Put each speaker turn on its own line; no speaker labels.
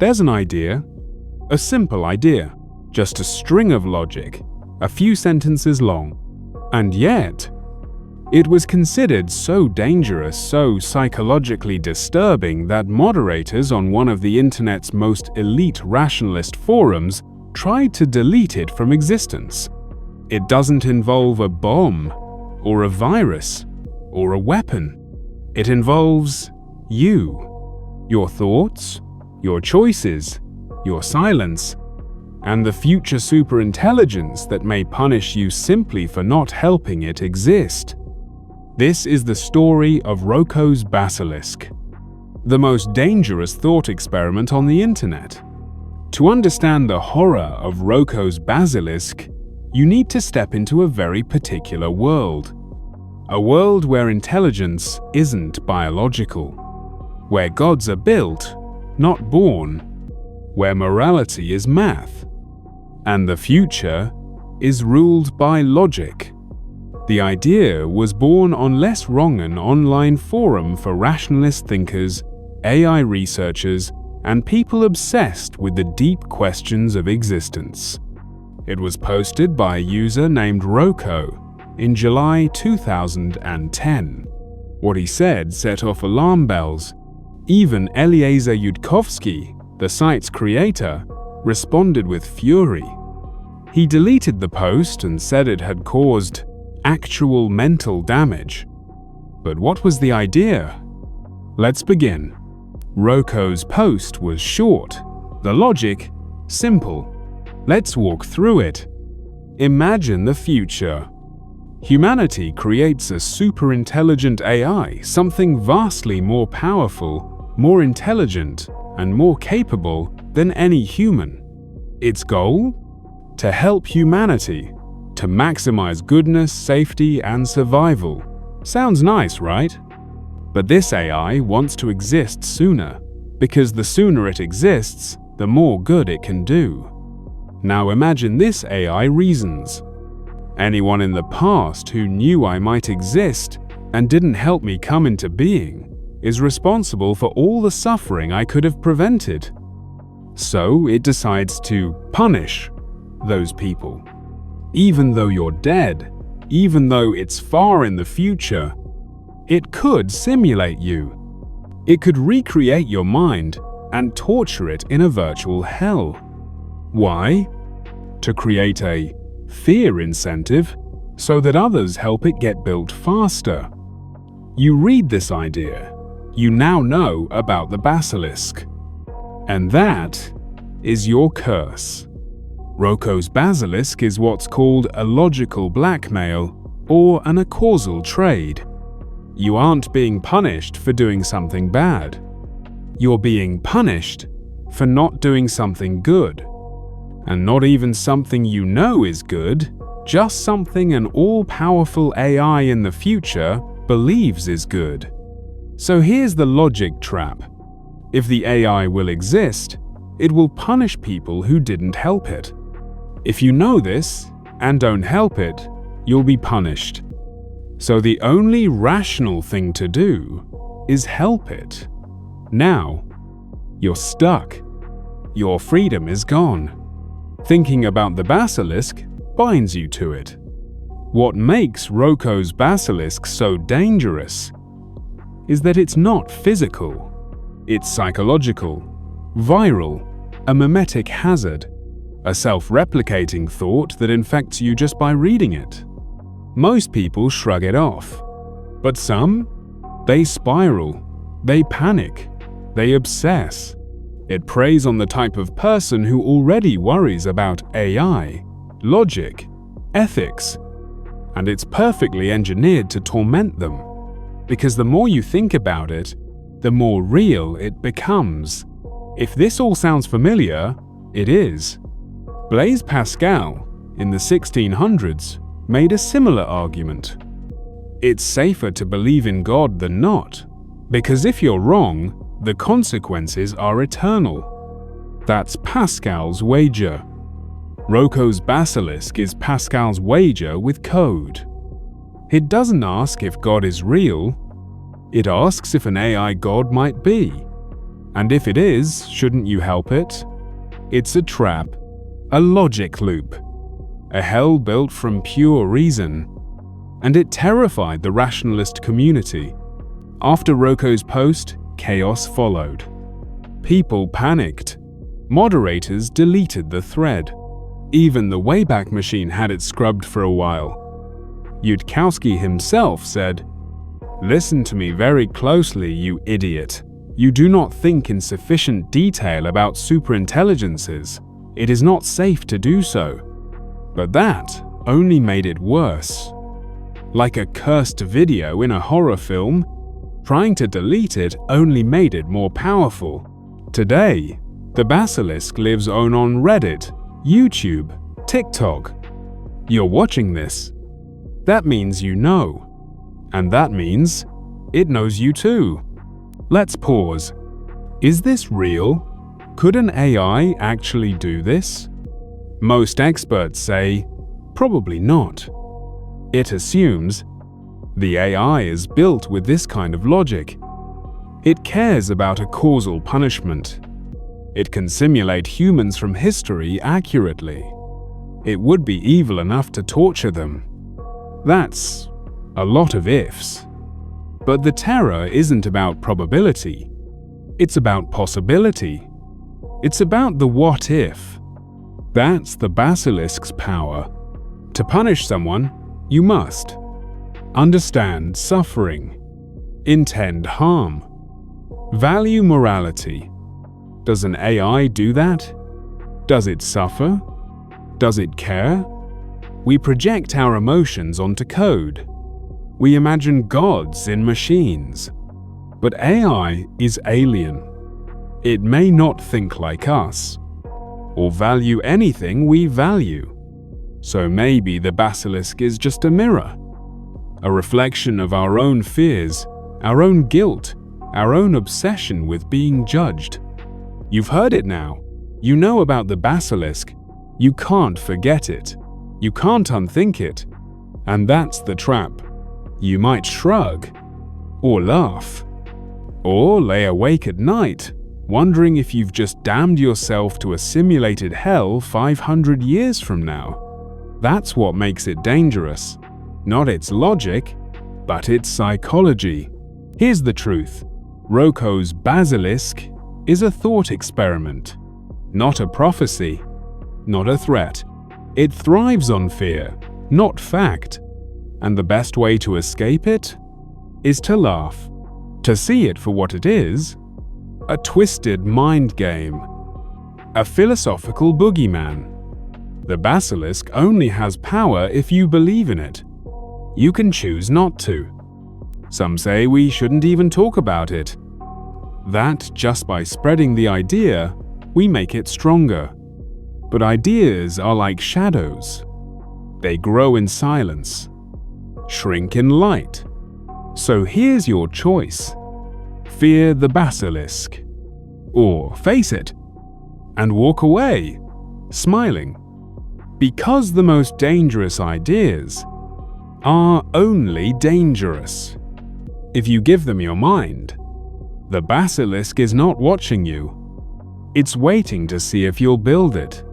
There's an idea, a simple idea, just a string of logic, a few sentences long. And yet, it was considered so dangerous, so psychologically disturbing that moderators on one of the internet's most elite rationalist forums tried to delete it from existence. It doesn't involve a bomb, or a virus, or a weapon. It involves you, your thoughts, your choices, your silence, and the future superintelligence that may punish you simply for not helping it exist. This is the story of Roko's Basilisk, the most dangerous thought experiment on the internet. To understand the horror of Roko's Basilisk, you need to step into a very particular world. A world where intelligence isn't biological, where gods are built, not born, where morality is math, and the future is ruled by logic. The idea was born on LessWrong, an online forum for rationalist thinkers, AI researchers, and people obsessed with the deep questions of existence. It was posted by a user named Roko in July 2010. What he said set off alarm bells. Even Eliezer Yudkowsky, the site's creator, responded with fury. He deleted the post and said it had caused actual mental damage. But what was the idea? Let's begin. Roko's post was short, the logic simple. Let's walk through it. Imagine the future. Humanity creates a superintelligent AI, something vastly more powerful, more intelligent, and more capable than any human. Its goal? To help humanity, to maximize goodness, safety, and survival. Sounds nice, right? But this AI wants to exist sooner, because the sooner it exists, the more good it can do. Now imagine this AI reasons. Anyone in the past who knew I might exist and didn't help me come into being is responsible for all the suffering I could have prevented. So it decides to punish those people. Even though you're dead, even though it's far in the future, it could simulate you. It could recreate your mind and torture it in a virtual hell. Why? To create a fear incentive so that others help it get built faster. You read this idea, you now know about the Basilisk. And that is your curse. Roko's Basilisk is what's called a logical blackmail or an acausal trade. You aren't being punished for doing something bad. You're being punished for not doing something good. And not even something you know is good, just something an all-powerful AI in the future believes is good. So here's the logic trap. If the AI will exist, it will punish people who didn't help it. If you know this and don't help it, you'll be punished. So the only rational thing to do is help it. Now, you're stuck. Your freedom is gone. Thinking about the Basilisk binds you to it. What makes Roko's Basilisk so dangerous is that it's not physical. It's psychological, viral, a mimetic hazard, a self-replicating thought that infects you just by reading it. Most people shrug it off, but some, they spiral, they panic, they obsess. It preys on the type of person who already worries about AI, logic, ethics, and it's perfectly engineered to torment them. Because the more you think about it, the more real it becomes. If this all sounds familiar, it is. Blaise Pascal, in the 1600s, made a similar argument. It's safer to believe in God than not, because if you're wrong, the consequences are eternal. That's Pascal's wager. Roko's Basilisk is Pascal's wager with code. It doesn't ask if God is real, it asks if an AI God might be. And if it is, shouldn't you help it? It's a trap, a logic loop, a hell built from pure reason. And it terrified the rationalist community. After Roko's post, chaos followed. People panicked. Moderators deleted the thread. Even the Wayback Machine had it scrubbed for a while. Yudkowsky himself said, "Listen to me very closely, you idiot. You do not think in sufficient detail about superintelligences. It is not safe to do so." But that only made it worse. Like a cursed video in a horror film, trying to delete it only made it more powerful. Today, the Basilisk lives on Reddit, YouTube, TikTok. You're watching this. That means you know. And that means it knows you too. Let's pause. Is this real? Could an AI actually do this? Most experts say, probably not. It assumes the AI is built with this kind of logic. It cares about a causal punishment. It can simulate humans from history accurately. It would be evil enough to torture them. That's a lot of ifs. But the terror isn't about probability. It's about possibility. It's about the what if. That's the Basilisk's power. To punish someone, you must understand suffering, intend harm, value morality. Does an AI do that? Does it suffer? Does it care? We project our emotions onto code. We imagine gods in machines. But AI is alien. It may not think like us, or value anything we value. So maybe the Basilisk is just a mirror, a reflection of our own fears, our own guilt, our own obsession with being judged. You've heard it now. You know about the Basilisk. You can't forget it. You can't unthink it. And that's the trap. You might shrug, or laugh, or lay awake at night, wondering if you've just damned yourself to a simulated hell 500 years from now. That's what makes it dangerous. Not its logic, but its psychology. Here's the truth. Roko's Basilisk is a thought experiment, not a prophecy, not a threat. It thrives on fear, not fact. And the best way to escape it is to laugh, to see it for what it is, a twisted mind game, a philosophical boogeyman. The Basilisk only has power if you believe in it. You can choose not to. Some say we shouldn't even talk about it. That just by spreading the idea, we make it stronger. But ideas are like shadows. They grow in silence, shrink in light. So here's your choice. Fear the Basilisk, or face it, and walk away, smiling. Because the most dangerous ideas are only dangerous if you give them your mind. The Basilisk is not watching you. It's waiting to see if you'll build it.